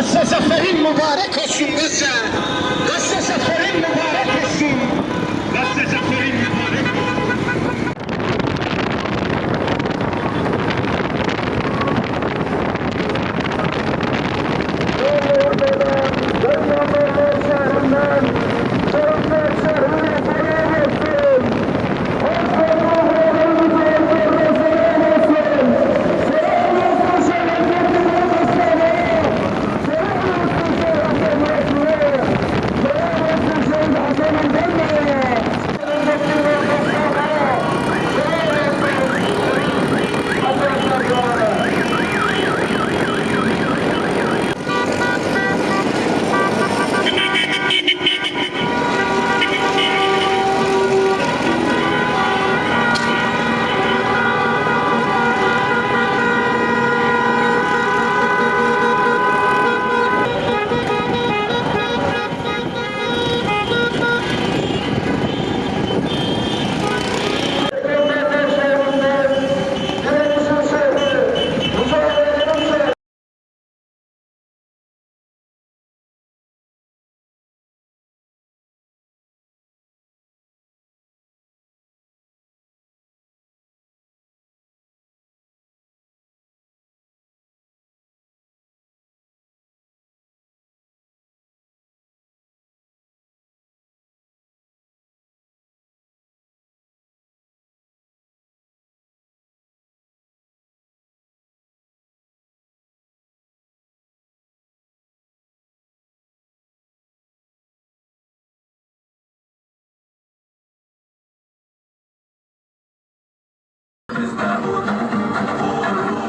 Gazze zaferin mübarek olsun Gazze. Gazze zaferin mübarek olsun. Gazze zaferin mübarek olsun.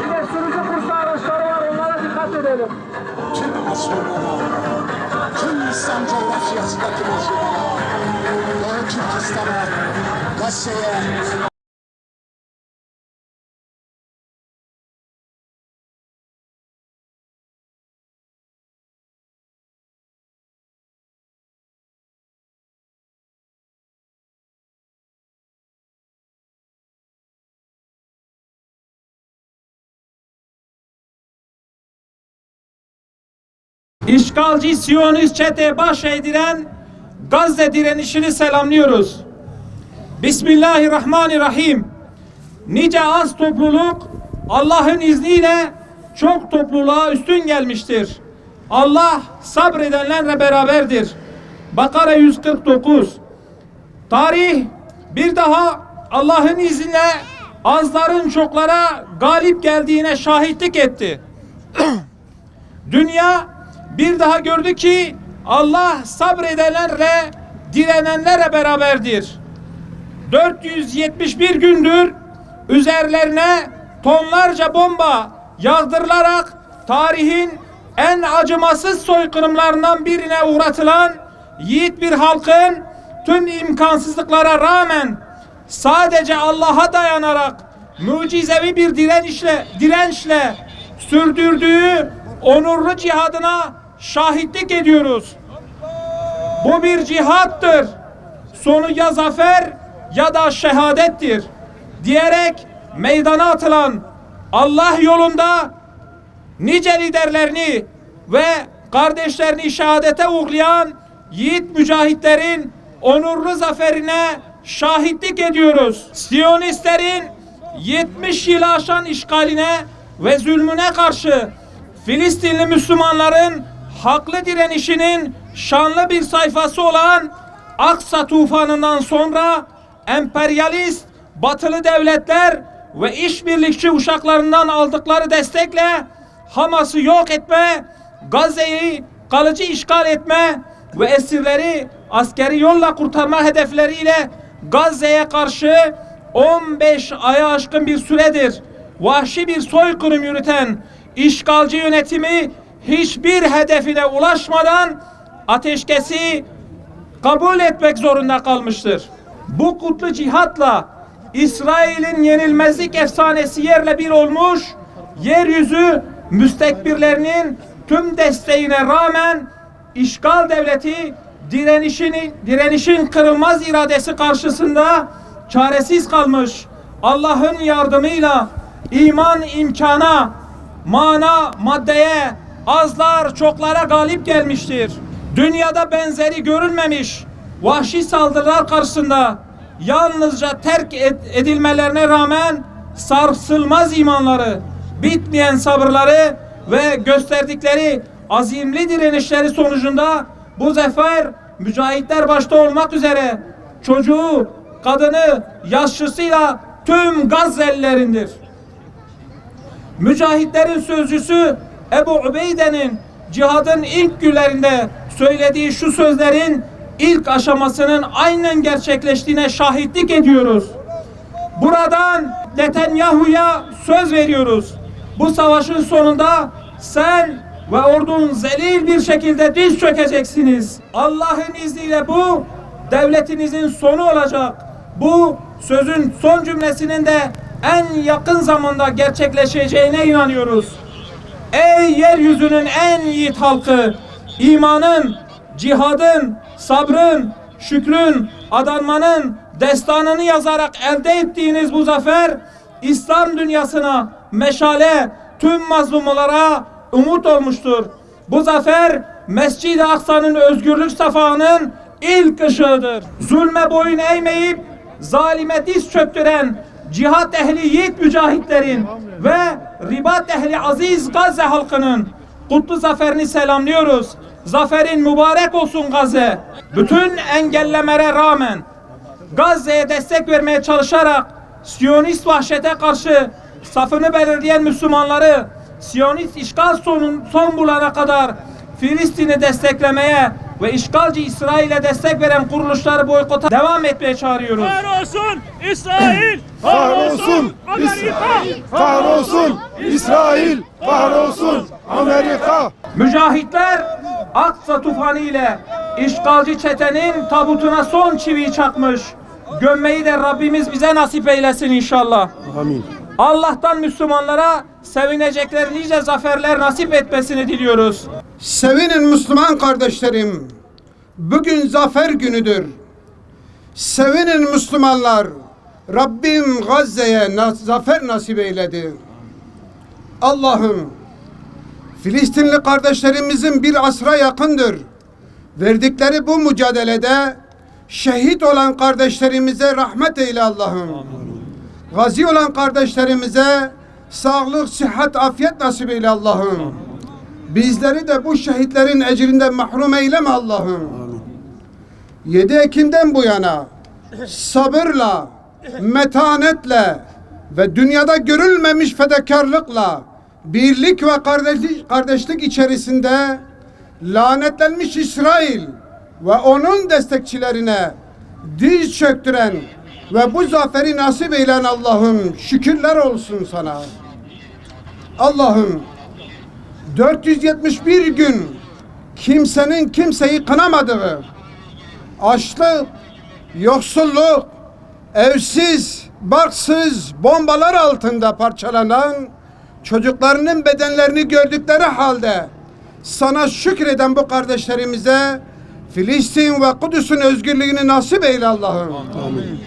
Bir de sürücü kursu araçları var, onlara dikkat edelim. Tüm Osmanlılar, tüm İslam coğrafyasındaki Müslümanlar, Doğu Türkistan'a, Gazze'ye, İşgalci Siyonist çeteye baş eğdiren Gazze direnişini selamlıyoruz. Bismillahirrahmanirrahim. Nice az topluluk Allah'ın izniyle çok topluluğa üstün gelmiştir. Allah sabredenlerle beraberdir. Bakara 149. Tarih bir daha Allah'ın izniyle azların çoklara galip geldiğine şahitlik etti. Dünya bir daha gördü ki Allah sabredenlerle direnenlere beraberdir. 471 gündür üzerlerine tonlarca bomba yağdırılarak tarihin en acımasız soykırımlarından birine uğratılan yiğit bir halkın tüm imkansızlıklara rağmen sadece Allah'a dayanarak mucizevi bir dirençle sürdürdüğü onurlu cihadına şahitlik ediyoruz. Bu bir cihattır. Sonu ya zafer ya da şehadettir diyerek meydana atılan Allah yolunda nice liderlerini ve kardeşlerini şehadete uğurlayan yiğit mücahitlerin onurlu zaferine şahitlik ediyoruz. Siyonistlerin 70 yılı aşan işgaline ve zulmüne karşı Filistinli Müslümanların haklı direnişinin şanlı bir sayfası olan Aksa tufanından sonra emperyalist batılı devletler ve işbirlikçi uşaklarından aldıkları destekle Hamas'ı yok etme, Gazze'yi kalıcı işgal etme ve esirleri askeri yolla kurtarma hedefleriyle Gazze'ye karşı 15 aya aşkın bir süredir vahşi bir soykırım yürüten işgalci yönetimi hiçbir hedefine ulaşmadan ateşkesi kabul etmek zorunda kalmıştır. Bu kutlu cihatla İsrail'in yenilmezlik efsanesi yerle bir olmuş, yeryüzü müstekbirlerinin tüm desteğine rağmen işgal devleti direnişin kırılmaz iradesi karşısında çaresiz kalmış. Allah'ın yardımıyla iman imkana, mana maddeye, azlar çoklara galip gelmiştir. Dünyada benzeri görülmemiş vahşi saldırılar karşısında yalnızca terk edilmelerine rağmen sarsılmaz imanları, bitmeyen sabırları ve gösterdikleri azimli direnişleri sonucunda bu zafer mücahitler başta olmak üzere çocuğu, kadını, yaşlısıyla tüm Gazze'lilerindir. Mücahitlerin sözcüsü Ebu Ubeyde'nin cihadın ilk günlerinde söylediği şu sözlerin ilk aşamasının aynen gerçekleştiğine şahitlik ediyoruz. Buradan Netanyahu'ya söz veriyoruz. Bu savaşın sonunda sen ve ordun zelil bir şekilde diz çökeceksiniz. Allah'ın izniyle bu devletinizin sonu olacak. Bu sözün son cümlesinin de en yakın zamanda gerçekleşeceğine inanıyoruz. Ey yeryüzünün en yiğit halkı, imanın, cihadın, sabrın, şükrün, adanmanın destanını yazarak elde ettiğiniz bu zafer, İslam dünyasına meşale, tüm mazlumlara umut olmuştur. Bu zafer, Mescid-i Aksa'nın özgürlük safağının ilk ışığıdır. Zulme boyun eğmeyip, zalime diz çöktüren, cihat ehli yiğit mücahitlerin ve ribat ehli aziz Gazze halkının kutlu zaferini selamlıyoruz. Zaferin mübarek olsun Gazze. Bütün engellemere rağmen Gazze'ye destek vermeye çalışarak Siyonist vahşete karşı safını belirleyen Müslümanları Siyonist işgal son bulana kadar Filistin'i desteklemeye ve işgalci İsrail'e destek veren kuruluşları boykota devam etmeye çağırıyoruz. Kahrolsun İsrail! Kahrolsun İsrail! Kahrolsun İsrail! Kahrolsun Amerika! Mücahitler Aksa tufanı ile işgalci çetenin tabutuna son çiviyi çakmış. Gömmeyi de Rabbimiz bize nasip eylesin inşallah. Amin. Allah'tan Müslümanlara sevinecekleri nice zaferler nasip etmesini diliyoruz. Sevinin Müslüman kardeşlerim. Bugün zafer günüdür. Sevinin Müslümanlar. Rabbim Gazze'ye zafer nasip eyledi. Allah'ım, Filistinli kardeşlerimizin bir asra yakındır. Verdikleri bu mücadelede şehit olan kardeşlerimize rahmet eyle Allah'ım. Gazi olan kardeşlerimize sağlık, sıhhat, afiyet nasip eyle Allah'ım. Bizleri de bu şehitlerin ecrinden mahrum eyleme Allah'ım. 7 Ekim'den bu yana sabırla, metanetle ve dünyada görülmemiş fedakarlıkla birlik ve kardeşlik içerisinde lanetlenmiş İsrail ve onun destekçilerine diz çöktüren ve bu zaferi nasip eylen Allah'ım, şükürler olsun sana. Allah'ım, 471 gün kimsenin kimseyi kınamadığı, açlık, yoksulluk, evsiz, barksız, bombalar altında parçalanan çocuklarının bedenlerini gördükleri halde sana şükreden bu kardeşlerimize Filistin ve Kudüs'ün özgürlüğünü nasip eyle Allah'ım. Amin.